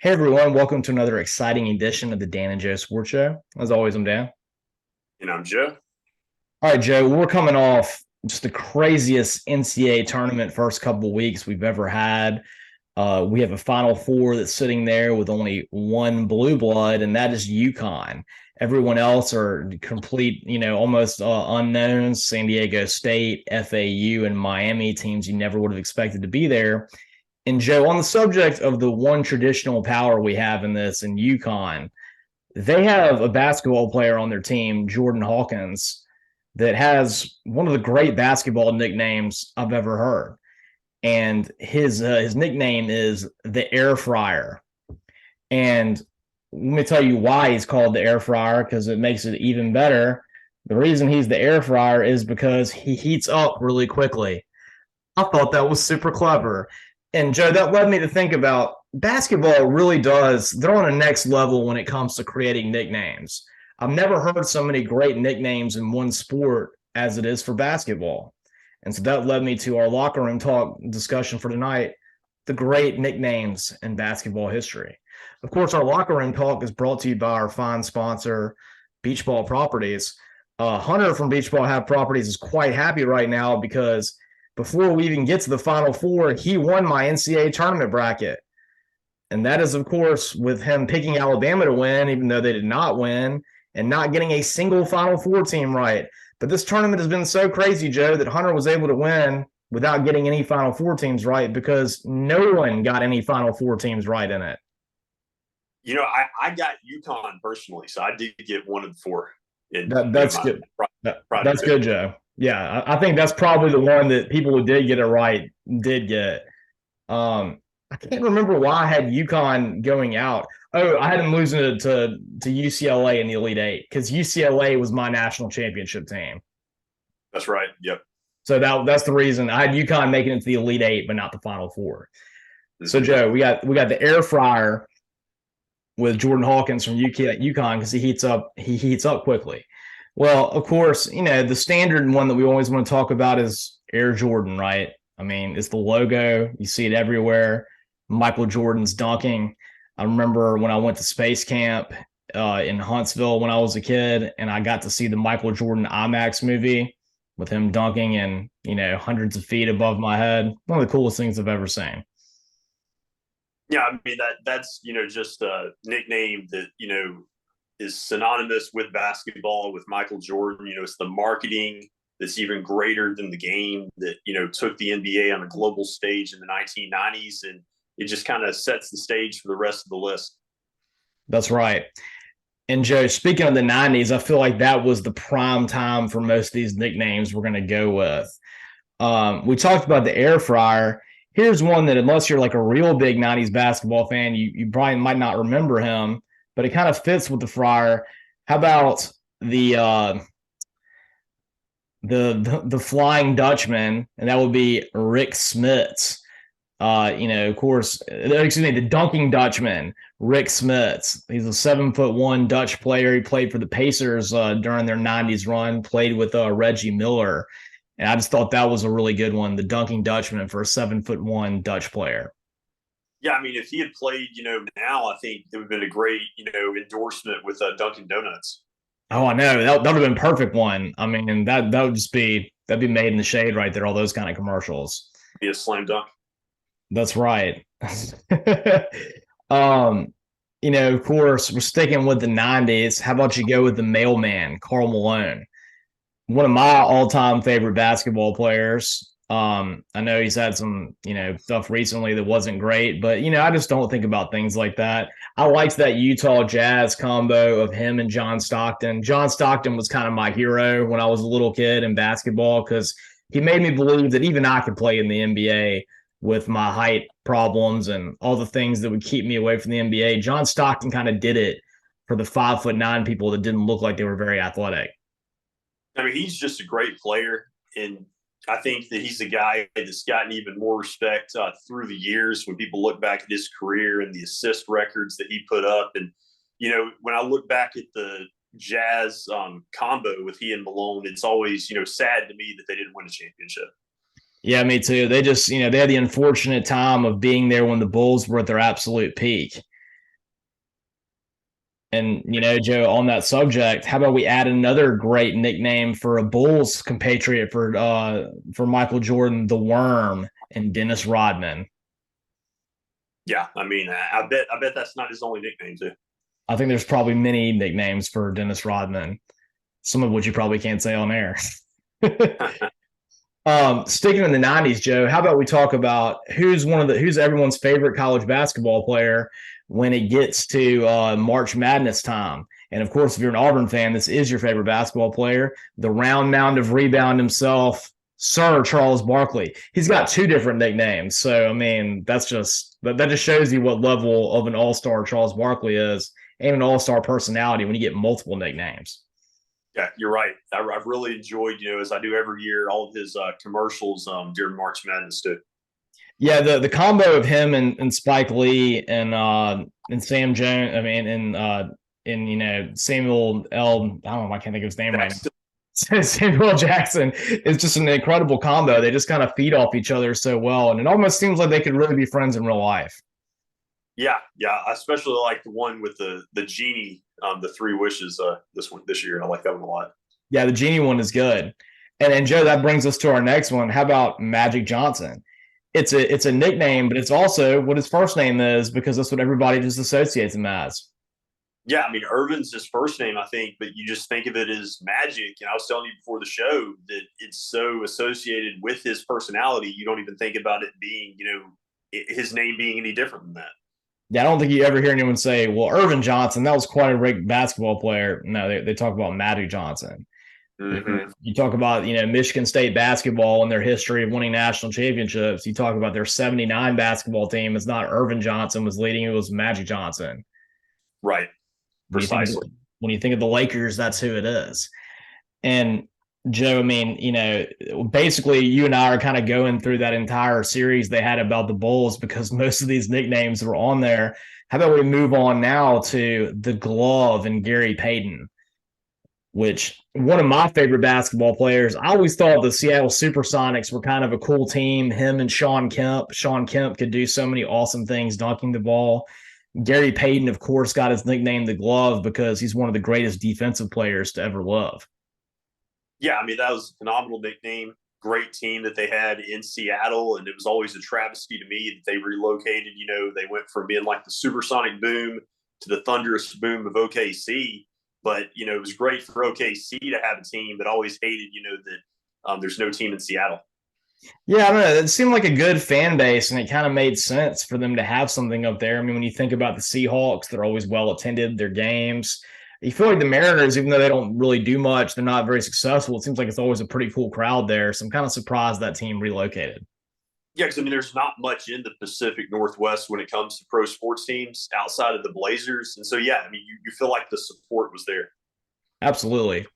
Hey everyone, welcome to another exciting edition of the Dan and Joe Sports Show. As always, I'm Dan. And I'm Joe. All right, Joe, we're coming off just the craziest NCAA tournament first couple of weeks we've ever had. We have a Final Four that's sitting there with only one blue blood, and that is UConn. Everyone else are complete, almost unknowns. San Diego State, FAU, and Miami, teams you never would have expected to be there. And Joe, on the subject of the one traditional power we have in this in UConn, they have a basketball player on their team, Jordan Hawkins, that has one of the great basketball nicknames I've ever heard. And his nickname is the Air Fryer. And let me tell you why he's called the Air Fryer, because it makes it even better. The reason he's the Air Fryer is because he heats up really quickly. I thought that was super clever. And Joe, that led me to think about basketball really does, they're on a next level when it comes to creating nicknames. I've never heard so many great nicknames in one sport as it is for basketball. And so that led me to our locker room talk discussion for tonight, the great nicknames in basketball history. Of course, our locker room talk is brought to you by our fine sponsor, Beach Ball Properties. Hunter from Beach Ball Have Properties is quite happy right now because before we even get to the Final Four, he won my NCAA tournament bracket. And that is, of course, with him picking Alabama to win, even though they did not win, and not getting a single Final Four team right. But this tournament has been so crazy, Joe, that Hunter was able to win without getting any Final Four teams right because no one got any Final Four teams right in it. I got UConn personally, so I did get one of the four. That's good. That's good, Joe. Yeah, I think that's probably the one that people who did get it right did get. I can't remember why I had UConn going out. Oh, I had them losing to UCLA in the Elite Eight because UCLA was my national championship team. That's right. Yep. So that's the reason I had UConn making it to the Elite Eight, but not the Final Four. Mm-hmm. So Joe, we got the Air Fryer with Jordan Hawkins from UConn because he heats up quickly. Well, of course, the standard one that we always want to talk about is Air Jordan, right? I mean, it's the logo. You see it everywhere. Michael Jordan's dunking. I remember when I went to space camp in Huntsville when I was a kid, and I got to see the Michael Jordan IMAX movie with him dunking and, hundreds of feet above my head. One of the coolest things I've ever seen. Yeah, I mean, that's just a nickname that, is synonymous with basketball, with Michael Jordan. It's the marketing that's even greater than the game that, took the NBA on a global stage in the 1990s. And it just kind of sets the stage for the rest of the list. That's right. And Joe, speaking of the 90s, I feel like that was the prime time for most of these nicknames we're going to go with. We talked about the Air Fryer. Here's one that unless you're like a real big 90s basketball fan, you probably might not remember him, but it kind of fits with the Fryer. How about the Flying Dutchman, and that would be Rick Smits. Of course, the Dunking Dutchman, Rick Smits. He's a 7'1" Dutch player. He played for the Pacers during their 90s run, played with Reggie Miller. And I just thought that was a really good one, the Dunking Dutchman for a 7'1" Dutch player. Yeah, I mean, if he had played, now, I think it would have been a great, endorsement with Dunkin' Donuts. Oh, I know. That would have been a perfect one. I mean, that would just that'd be made in the shade right there, all those kind of commercials. Be a slam dunk. That's right. Of course, we're sticking with the 90s. How about you go with the mailman, Karl Malone? One of my all-time favorite basketball players. I know he's had some, stuff recently that wasn't great, but, I just don't think about things like that. I liked that Utah Jazz combo of him and John Stockton. John Stockton was kind of my hero when I was a little kid in basketball because he made me believe that even I could play in the NBA with my height problems and all the things that would keep me away from the NBA. John Stockton kind of did it for the 5'9" people that didn't look like they were very athletic. I mean, he's just a great player, and I think that he's a guy that's gotten even more respect through the years when people look back at his career and the assist records that he put up. And, when I look back at the Jazz combo with he and Malone, it's always, sad to me that they didn't win a championship. Yeah, me too. They just, they had the unfortunate time of being there when the Bulls were at their absolute peak. And, Joe, on that subject, how about we add another great nickname for a Bulls compatriot for Michael Jordan, the Worm, and Dennis Rodman. Yeah, I mean, I bet that's not his only nickname too. I think there's probably many nicknames for Dennis Rodman, some of which you probably can't say on air. Sticking in the '90s, Joe, how about we talk about who's everyone's favorite college basketball player when it gets to March Madness time? And of course, if you're an Auburn fan, this is your favorite basketball player, the round mound of rebound himself, Sir Charles Barkley. He's got two different nicknames, so I mean that just shows you what level of an all-star Charles Barkley is, and an all-star personality when you get multiple nicknames. Yeah, you're right. I've really enjoyed, as I do every year, all of his commercials during March Madness too. Yeah, the combo of him and Spike Lee and Sam Jones, I mean, and Samuel L. I don't know, I can't think of his name right now. Samuel Jackson is just an incredible combo. They just kind of feed off each other so well, and it almost seems like they could really be friends in real life. Yeah, I especially like the one with the genie, the three wishes. This year, I like that one a lot. Yeah, the genie one is good. And Joe, that brings us to our next one. How about Magic Johnson? It's a nickname, but it's also what his first name is, because that's what everybody just associates him as. Yeah, I mean, Irvin's his first name, I think, but you just think of it as Magic. And I was telling you before the show that it's so associated with his personality, you don't even think about it being, his name being any different than that. Yeah, I don't think you ever hear anyone say, well, Irvin Johnson, that was quite a great basketball player. No, they talk about Magic Johnson. Mm-hmm. You talk about, Michigan State basketball and their history of winning national championships. You talk about their 79 basketball team. It's not Irvin Johnson was leading, it was Magic Johnson. Right. Precisely. When you think of the Lakers, that's who it is. And Joe, I mean, basically you and I are kind of going through that entire series they had about the Bulls, because most of these nicknames were on there. How about we move on now to the Glove and Gary Payton, which one of my favorite basketball players. I always thought the Seattle Supersonics were kind of a cool team. Him and Sean Kemp. Sean Kemp could do so many awesome things dunking the ball. Gary Payton, of course, got his nickname the Glove because he's one of the greatest defensive players to ever live. Yeah, I mean, that was a phenomenal nickname. Great team that they had in Seattle, and it was always a travesty to me that they relocated. They went from being like the supersonic boom to the thunderous boom of OKC. But, it was great for OKC to have a team, but always hated, that there's no team in Seattle. Yeah, I don't know. It seemed like a good fan base, and it kind of made sense for them to have something up there. I mean, when you think about the Seahawks, they're always well attended, their games. You feel like the Mariners, even though they don't really do much, they're not very successful. It seems like it's always a pretty cool crowd there. So I'm kind of surprised that team relocated. Yeah, because, I mean, there's not much in the Pacific Northwest when it comes to pro sports teams outside of the Blazers. And so, yeah, I mean, you feel like the support was there. Absolutely.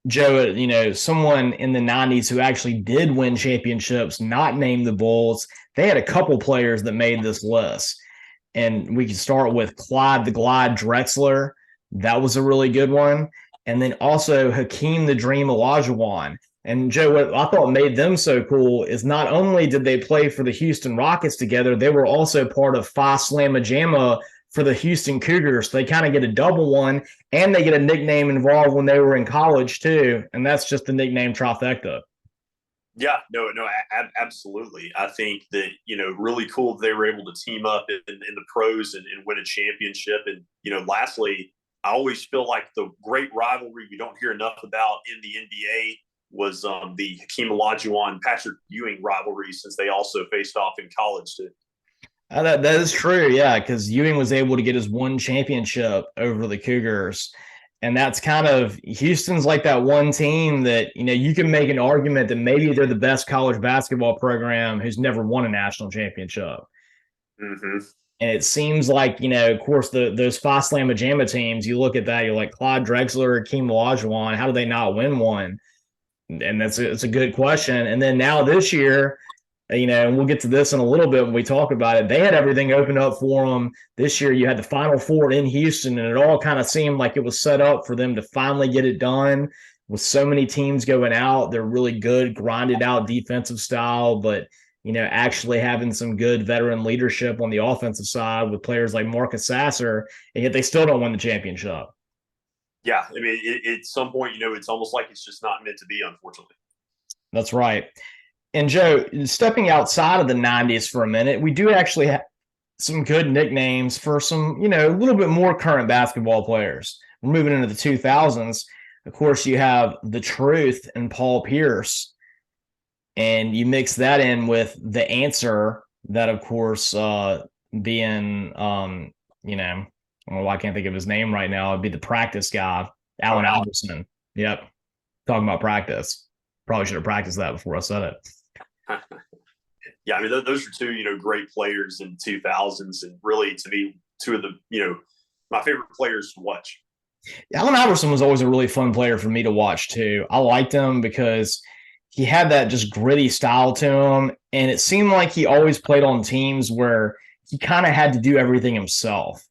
Joe, someone in the '90s who actually did win championships, not named the Bulls, they had a couple players that made this list. And we can start with Clyde the Glide Drexler. That was a really good one. And then also Hakeem the Dream Olajuwon. And Joe, what I thought made them so cool is not only did they play for the Houston Rockets together, they were also part of Phi Slamma Jamma for the Houston Cougars. They kind of get a double one, and they get a nickname involved when they were in college too. And that's just the nickname trifecta. Yeah, no, absolutely. I think that, really cool that they were able to team up in the pros and win a championship. And, lastly, I always feel like the great rivalry we don't hear enough about in the NBA was the Hakeem Olajuwon Patrick Ewing rivalry, since they also faced off in college too. That is true, yeah, because Ewing was able to get his one championship over the Cougars. And that's kind of Houston's like that one team that, you can make an argument that maybe they're the best college basketball program who's never won a national championship. Mm-hmm. And it seems like, of course, those Phi Slamma Jamma teams, you look at that, you're like Clyde Drexler, Hakeem Olajuwon, how do they not win one? And it's a good question. And then now this year, and we'll get to this in a little bit when we talk about it, they had everything open up for them. This year you had the Final Four in Houston, and it all kind of seemed like it was set up for them to finally get it done. With so many teams going out, they're really good, grinded out defensive style. But actually having some good veteran leadership on the offensive side with players like Marcus Sasser, and yet they still don't win the championship. Yeah, I mean, at some point, it's almost like it's just not meant to be, unfortunately. That's right. And Joe, stepping outside of the 90s for a minute, we do actually have some good nicknames for some, a little bit more current basketball players. We're moving into the 2000s. Of course, you have the Truth and Paul Pierce, and you mix that in with the Answer, that of course being well, I can't think of his name right now. It'd be the practice guy, Allen Iverson. Yep, talking about practice. Probably should have practiced that before I said it. Yeah, I mean, those are two, great players in 2000s, and really, to me, two of the, my favorite players to watch. Allen Iverson was always a really fun player for me to watch too. I liked him because he had that just gritty style to him, and it seemed like he always played on teams where he kind of had to do everything himself.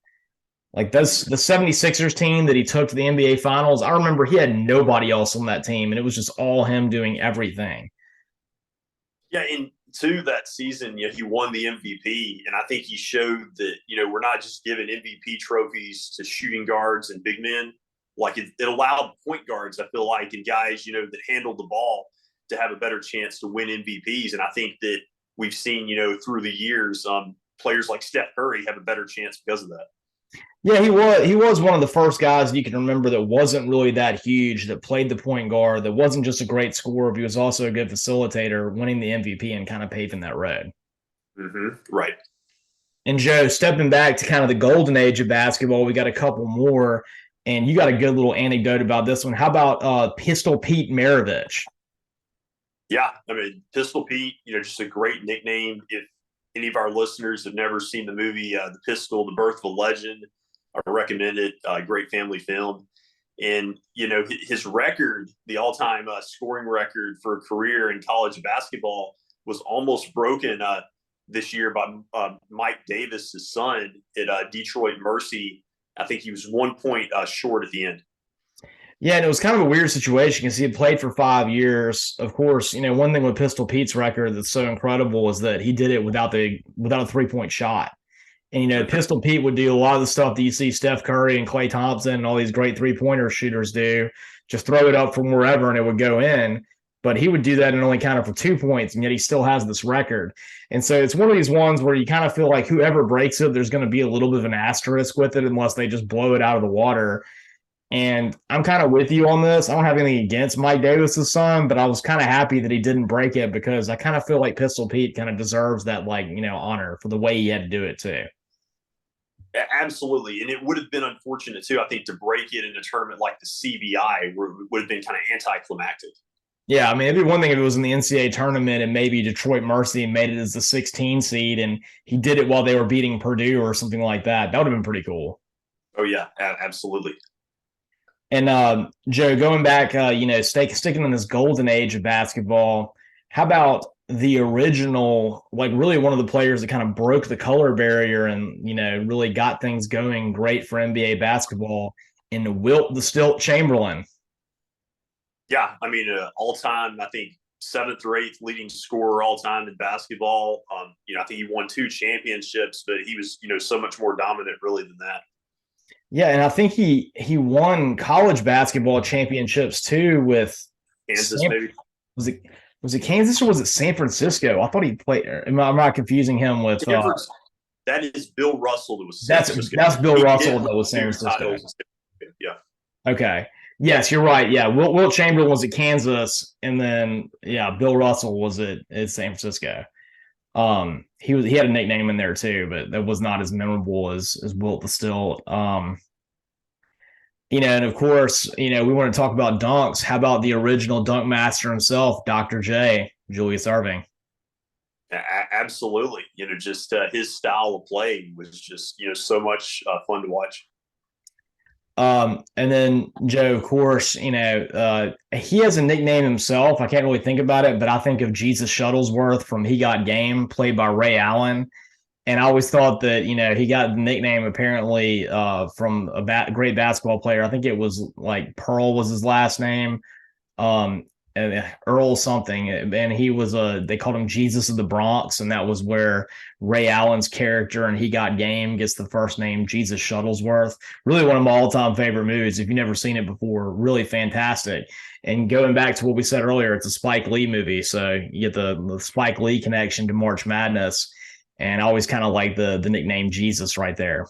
Like the 76ers team that he took to the NBA Finals, I remember he had nobody else on that team, and it was just all him doing everything. Yeah, and to that season, he won the MVP, and I think he showed that we're not just giving MVP trophies to shooting guards and big men. Like it allowed point guards, I feel like, and guys that handled the ball to have a better chance to win MVPs. And I think that we've seen through the years, players like Steph Curry have a better chance because of that. Yeah, he was one of the first guys you can remember that wasn't really that huge, that played the point guard, that wasn't just a great scorer, but he was also a good facilitator, winning the MVP and kind of paving that road. Mm-hmm. Right. And Joe, stepping back to kind of the golden age of basketball, we got a couple more, and you got a good little anecdote about this one. How about Pistol Pete Maravich? Yeah, I mean, Pistol Pete, just a great nickname. If any of our listeners have never seen the movie The Pistol, The Birth of a Legend, I recommend it. Great family film. And, his record, the all-time scoring record for a career in college basketball, was almost broken this year by Mike Davis, his son, at Detroit Mercy. I think he was 1 point short at the end. Yeah, and it was kind of a weird situation because he had played for 5 years. Of course, one thing with Pistol Pete's record that's so incredible is that he did it without a 3-point shot. And, Pistol Pete would do a lot of the stuff that you see Steph Curry and Klay Thompson and all these great three-pointer shooters do, just throw it up from wherever and it would go in. But he would do that and only count it for 2 points, and yet he still has this record. And so it's one of these ones where you kind of feel like whoever breaks it, there's going to be a little bit of an asterisk with it unless they just blow it out of the water. And I'm kind of with you on this. I don't have anything against Mike Davis's son, but I was kind of happy that he didn't break it because I kind of feel like Pistol Pete kind of deserves that, honor for the way he had to do it too. Absolutely. And it would have been unfortunate too, I think, to break it in a tournament like the CBI, where it would have been kind of anticlimactic. Yeah, I mean, it'd be one thing if it was in the NCAA tournament and maybe Detroit Mercy made it as the 16 seed and he did it while they were beating Purdue or something like that. That would have been pretty cool. Oh, yeah, absolutely. And Joe, going back, sticking in this golden age of basketball, how about the original, really one of the players that kind of broke the color barrier and, really got things going great for NBA basketball in Wilt the Stilt Chamberlain? Yeah, I mean, all-time, I think, 7th or 8th leading scorer all-time in basketball. I think he won 2 championships, but he was, so much more dominant really than that. Yeah, and I think he won college basketball championships too with Kansas, maybe. Was it Kansas or was it San Francisco? I thought he played. Am I confusing him with? That is Bill Russell that was San Francisco. That's Bill Russell that was San Francisco. Yeah. Okay. Yes, you're right. Yeah, Wilt Chamberlain was at Kansas, and then Bill Russell was at San Francisco. He had a nickname in there too, but that was not as memorable as Wilt the Stilt. And of course, we want to talk about dunks. How about the original dunk master himself, Dr. J, Julius Erving? Absolutely. Just his style of play was just, so much fun to watch. And then Joe, of course, he has a nickname himself. I can't really think about it, but I think of Jesus Shuttlesworth from He Got Game, played by Ray Allen. And I always thought that, he got the nickname apparently from a great basketball player. I think it was like Pearl was his last name. Earl something, and he was they called him Jesus of the Bronx, and that was where Ray Allen's character and He Got Game gets the first name Jesus Shuttlesworth. Really one of my all-time favorite movies. If you've never seen it before, really fantastic. And going back to what we said earlier, it's a Spike Lee movie, so you get the Spike Lee connection to March Madness, and I always kind of like the nickname Jesus right there.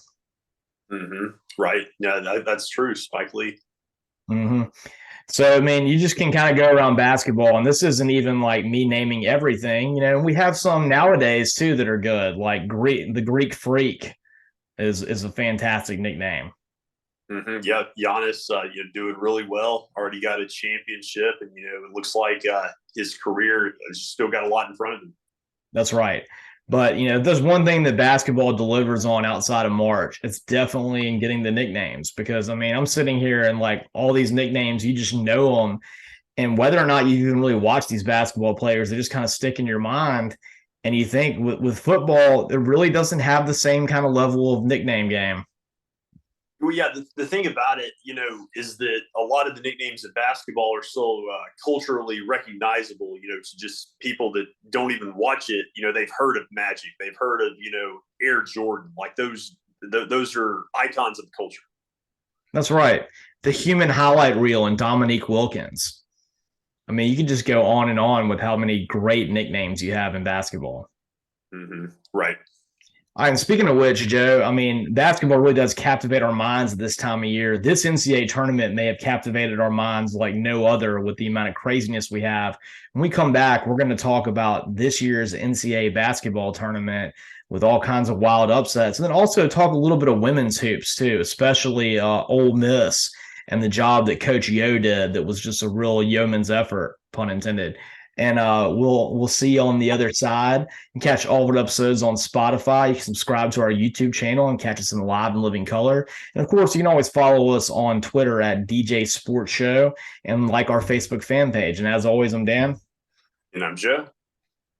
Mm-hmm. Right. Yeah, that's true. Spike Lee. Mm-hmm. So, I mean, you just can kind of go around basketball, and this isn't even like me naming everything. You know, we have some nowadays too that are good, like the Greek Freak is a fantastic nickname. Mm-hmm. Yeah, Giannis, doing really well. Already got a championship, and it looks like his career has still got a lot in front of him. That's right. But if there's one thing that basketball delivers on outside of March, it's definitely in getting the nicknames. Because I mean, I'm sitting here and like all these nicknames, you just know them, and whether or not you even really watch these basketball players, they just kind of stick in your mind. And you think with football, it really doesn't have the same kind of level of nickname game. Well, yeah, the thing about it, is that a lot of the nicknames in basketball are so culturally recognizable, to just people that don't even watch it. They've heard of Magic, they've heard of, Air Jordan, like those are icons of the culture. That's right. The human highlight reel and Dominique Wilkins. I mean, you can just go on and on with how many great nicknames you have in basketball. Mm-hmm. Right. All right, and speaking of which, Joe, I mean, basketball really does captivate our minds at this time of year. This NCAA tournament may have captivated our minds like no other with the amount of craziness we have. When we come back, we're going to talk about this year's NCAA basketball tournament with all kinds of wild upsets, and then also talk a little bit of women's hoops too, especially Ole Miss and the job that Coach Yo did that was just a real yeoman's effort, pun intended. And we'll see you on the other side. And catch all of our episodes on Spotify. You can subscribe to our YouTube channel and catch us in live and living color. And of course, you can always follow us on Twitter at DJ Sports Show and like our Facebook fan page. And as always, I'm Dan. And I'm Joe.